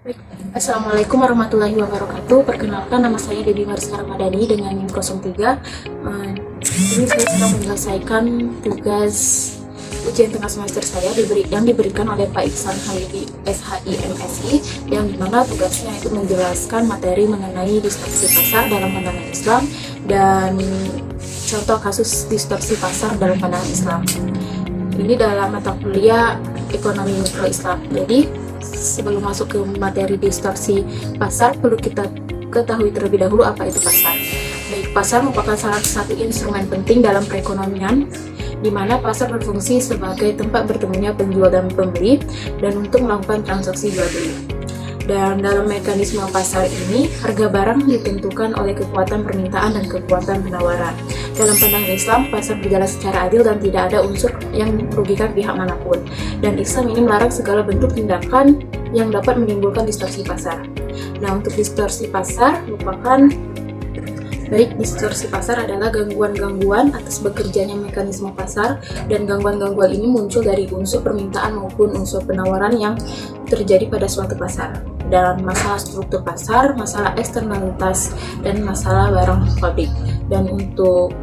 Baik. Assalamualaikum warahmatullahi wabarakatuh. Perkenalkan, nama saya Debbie Mariska Ramadhani dengan NIM 03. Ini saya sedang menyelesaikan tugas ujian tengah semester saya yang diberikan oleh Pak Iksan Halidi SHI yang dimana tugasnya itu menjelaskan materi mengenai distorsi pasar dalam pandangan Islam dan contoh kasus distorsi pasar dalam pandangan Islam. Ini dalam mata kuliah ekonomi mikro Islam. Jadi sebelum masuk ke materi distorsi pasar, perlu kita ketahui terlebih dahulu apa itu pasar. Baik, pasar merupakan salah satu instrumen penting dalam perekonomian, di mana pasar berfungsi sebagai tempat bertemunya penjual dan pembeli dan untuk melakukan transaksi jual beli. Dan dalam mekanisme pasar ini, harga barang ditentukan oleh kekuatan permintaan dan kekuatan penawaran. Dalam pandangan Islam, pasar berjalan secara adil dan tidak ada unsur yang merugikan pihak manapun. Dan Islam ini melarang segala bentuk tindakan yang dapat menimbulkan distorsi pasar. Nah, untuk distorsi pasar merupakan distorsi pasar adalah gangguan-gangguan atas bekerjanya mekanisme pasar, dan gangguan-gangguan ini muncul dari unsur permintaan maupun unsur penawaran yang terjadi pada suatu pasar. Dalam masalah struktur pasar, masalah eksternalitas, dan masalah barang pabrik. Dan untuk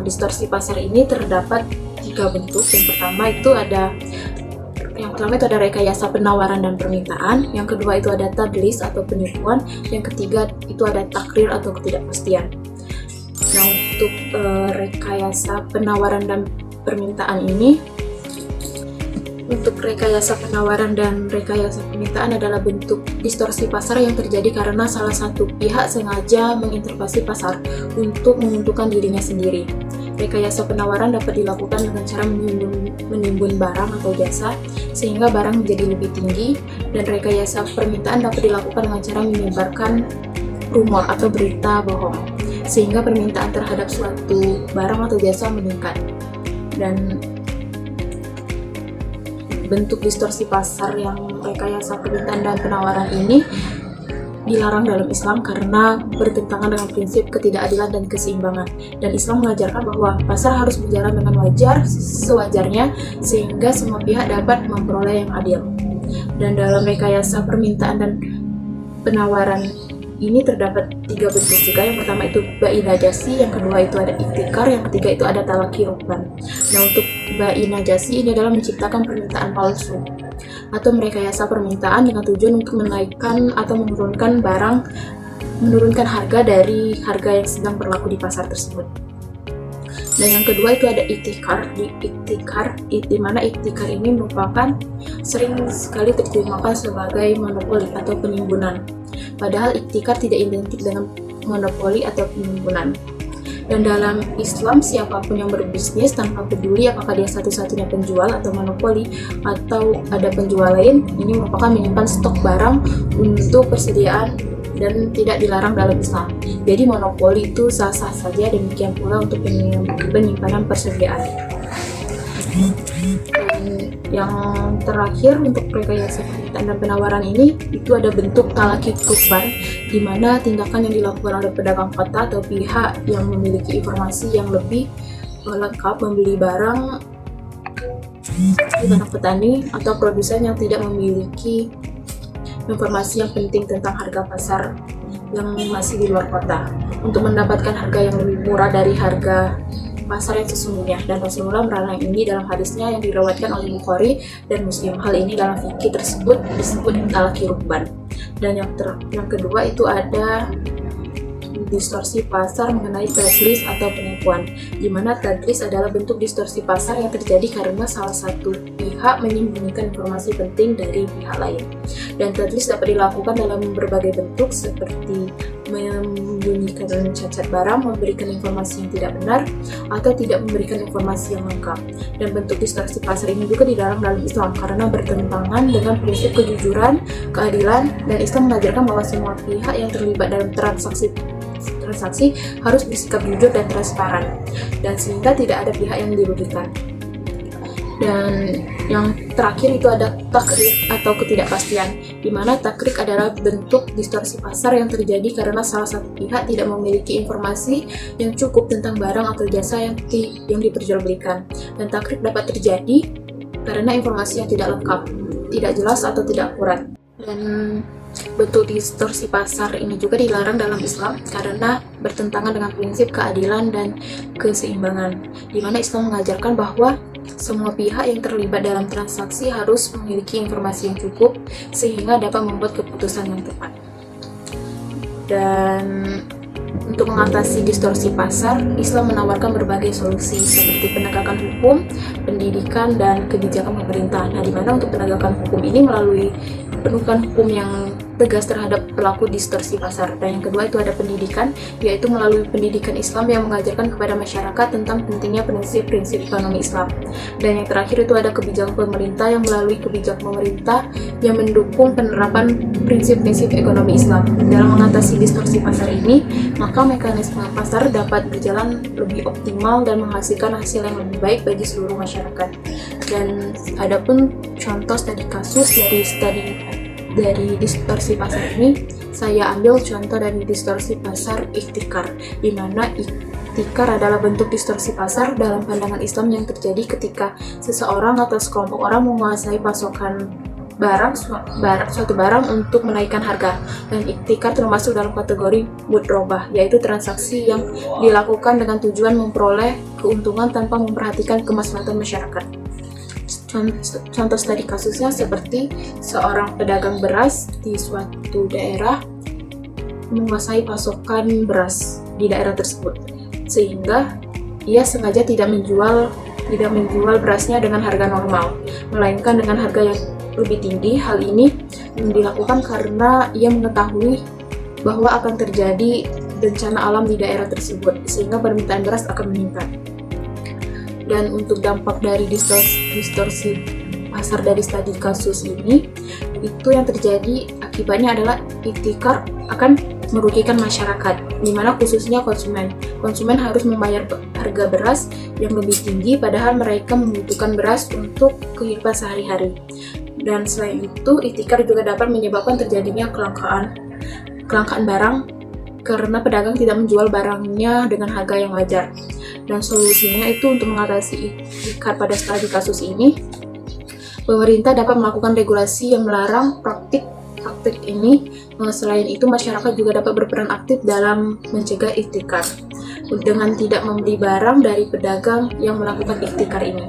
distorsi pasar ini terdapat 3 bentuk. Yang pertama itu ada rekayasa penawaran dan permintaan, yang kedua itu ada tadlis atau penipuan, yang ketiga itu ada takrir atau ketidakpastian. Nah, untuk rekayasa penawaran dan permintaan ini, untuk rekayasa penawaran dan rekayasa permintaan adalah bentuk distorsi pasar yang terjadi karena salah satu pihak sengaja mengintervensi pasar untuk menguntungkan dirinya sendiri. Rekayasa penawaran dapat dilakukan dengan cara menimbun barang atau jasa sehingga barang menjadi lebih tinggi, dan rekayasa permintaan dapat dilakukan dengan cara menyebarkan rumor atau berita bohong sehingga permintaan terhadap suatu barang atau jasa meningkat. Dan bentuk distorsi pasar yang rekayasa permintaan dan penawaran ini dilarang dalam Islam karena bertentangan dengan prinsip ketidakadilan dan keseimbangan. Dan Islam mengajarkan bahwa pasar harus berjalan dengan wajar, sewajarnya, sehingga semua pihak dapat memperoleh yang adil. Dan dalam rekayasa permintaan dan penawaran ini terdapat 3 bentuk juga. Yang pertama itu bai najasi, yang kedua itu ada iktikar, yang ketiga itu ada talaki rukban. Nah, untuk bai najasi ini adalah menciptakan permintaan palsu atau merekayasa permintaan dengan tujuan untuk menaikkan atau menurunkan harga dari harga yang sedang berlaku di pasar tersebut. Dan yang kedua itu ada iktikar. Di mana iktikar ini merupakan sering sekali diterjemahkan sebagai monopoli atau penimbunan. Padahal iktikar tidak identik dengan monopoli atau penimbunan. Dan dalam Islam, siapapun yang berbisnis tanpa peduli apakah dia satu-satunya penjual atau monopoli atau ada penjual lain, ini merupakan menyimpan stok barang untuk persediaan dan tidak dilarang dalam Islam. Jadi monopoli itu sah-sah saja, demikian pula untuk penyimpanan persediaan. Dan yang terakhir untuk rekayasa permintaan dan penawaran ini itu ada bentuk talaki rukban, di mana tindakan yang dilakukan oleh pedagang kota atau pihak yang memiliki informasi yang lebih lengkap membeli barang di tanah petani atau produsen yang tidak memiliki informasi yang penting tentang harga pasar yang masih di luar kota untuk mendapatkan harga yang lebih murah dari harga pasar yang sesungguhnya. Dan Rasulullah melarang ini dalam hadisnya yang diriwayatkan oleh Bukhari dan Muslim. Hal ini dalam fikih tersebut disebut talaki rukban. Dan yang kedua itu ada distorsi pasar mengenai tadlis atau penipuan, di mana tadlis adalah bentuk distorsi pasar yang terjadi karena salah satu pihak menyembunyikan informasi penting dari pihak lain. Dan tadlis dapat dilakukan dalam berbagai bentuk seperti menyembunyikan cacat barang, memberikan informasi yang tidak benar, atau tidak memberikan informasi yang lengkap. Dan bentuk distorsi pasar ini juga dilarang dalam Islam karena bertentangan dengan prinsip kejujuran, keadilan, dan Islam mengajarkan bahwa semua pihak yang terlibat dalam transaksi harus bersikap jujur dan transparan, dan sehingga tidak ada pihak yang dirugikan. Dan yang terakhir itu ada takrir atau ketidakpastian, di mana takrir adalah bentuk distorsi pasar yang terjadi karena salah satu pihak tidak memiliki informasi yang cukup tentang barang atau jasa yang diperjualbelikan. Dan takrir dapat terjadi karena informasi yang tidak lengkap, tidak jelas atau tidak akurat. Dan bentuk distorsi pasar ini juga dilarang dalam Islam karena bertentangan dengan prinsip keadilan dan keseimbangan, di mana Islam mengajarkan bahwa semua pihak yang terlibat dalam transaksi harus memiliki informasi yang cukup sehingga dapat membuat keputusan yang tepat. Dan untuk mengatasi distorsi pasar, Islam menawarkan berbagai solusi seperti penegakan hukum, pendidikan, dan kebijakan pemerintah. Nah, di mana untuk penegakan hukum ini melalui penegakan hukum yang tegas terhadap pelaku distorsi pasar. Dan yang kedua itu ada pendidikan, yaitu melalui pendidikan Islam yang mengajarkan kepada masyarakat tentang pentingnya prinsip-prinsip ekonomi Islam. Dan yang terakhir itu ada kebijakan pemerintah yang melalui kebijakan pemerintah yang mendukung penerapan prinsip-prinsip ekonomi Islam. Dalam mengatasi distorsi pasar ini, maka mekanisme pasar dapat berjalan lebih optimal dan menghasilkan hasil yang lebih baik bagi seluruh masyarakat. Dan adapun contoh studi kasus dari distorsi pasar ini, saya ambil contoh dari distorsi pasar ihtikar, di mana ihtikar adalah bentuk distorsi pasar dalam pandangan Islam yang terjadi ketika seseorang atau sekelompok orang menguasai pasokan suatu barang untuk menaikkan harga. Dan ihtikar termasuk dalam kategori mudrobah, yaitu transaksi yang dilakukan dengan tujuan memperoleh keuntungan tanpa memperhatikan kemaslahatan masyarakat. Contoh studi kasusnya seperti seorang pedagang beras di suatu daerah menguasai pasokan beras di daerah tersebut, sehingga ia sengaja tidak menjual berasnya dengan harga normal, melainkan dengan harga yang lebih tinggi. Hal ini dilakukan karena ia mengetahui bahwa akan terjadi bencana alam di daerah tersebut, sehingga permintaan beras akan meningkat. Dan untuk dampak dari distorsi pasar dari studi kasus ini, itu yang terjadi akibatnya adalah ihtikar akan merugikan masyarakat, di mana khususnya konsumen. Konsumen harus membayar harga beras yang lebih tinggi padahal mereka membutuhkan beras untuk kehidupan sehari-hari. Dan selain itu, ihtikar juga dapat menyebabkan terjadinya kelangkaan barang karena pedagang tidak menjual barangnya dengan harga yang wajar. Dan solusinya itu untuk mengatasi ihtikar pada studi kasus ini, pemerintah dapat melakukan regulasi yang melarang praktik ini. Selain itu, masyarakat juga dapat berperan aktif dalam mencegah ihtikar dengan tidak membeli barang dari pedagang yang melakukan ihtikar ini.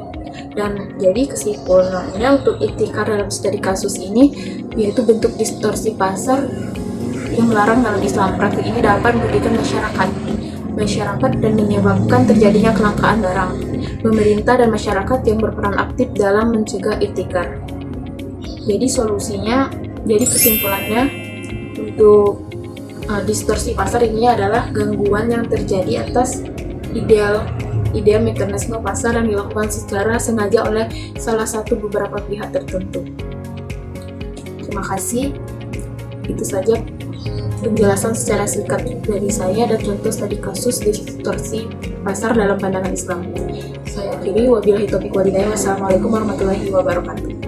Dan jadi kesimpulannya untuk ihtikar dalam studi kasus ini yaitu bentuk distorsi pasar yang melarang dalam Islam. Praktik ini dapat merugikan masyarakat dan menyebabkan terjadinya kelangkaan barang. Pemerintah dan masyarakat yang berperan aktif dalam mencegah ihtikar. Jadi kesimpulannya untuk distorsi pasar ini adalah gangguan yang terjadi atas ideal mekanisme pasar yang dilakukan secara sengaja oleh salah satu beberapa pihak tertentu. Terima kasih. Itu saja penjelasan secara singkat dari saya dan contoh studi kasus distorsi pasar dalam pandangan Islam. Saya akhiri, wabillahi taufiq wal hidayah. Wassalamualaikum warahmatullahi wabarakatuh.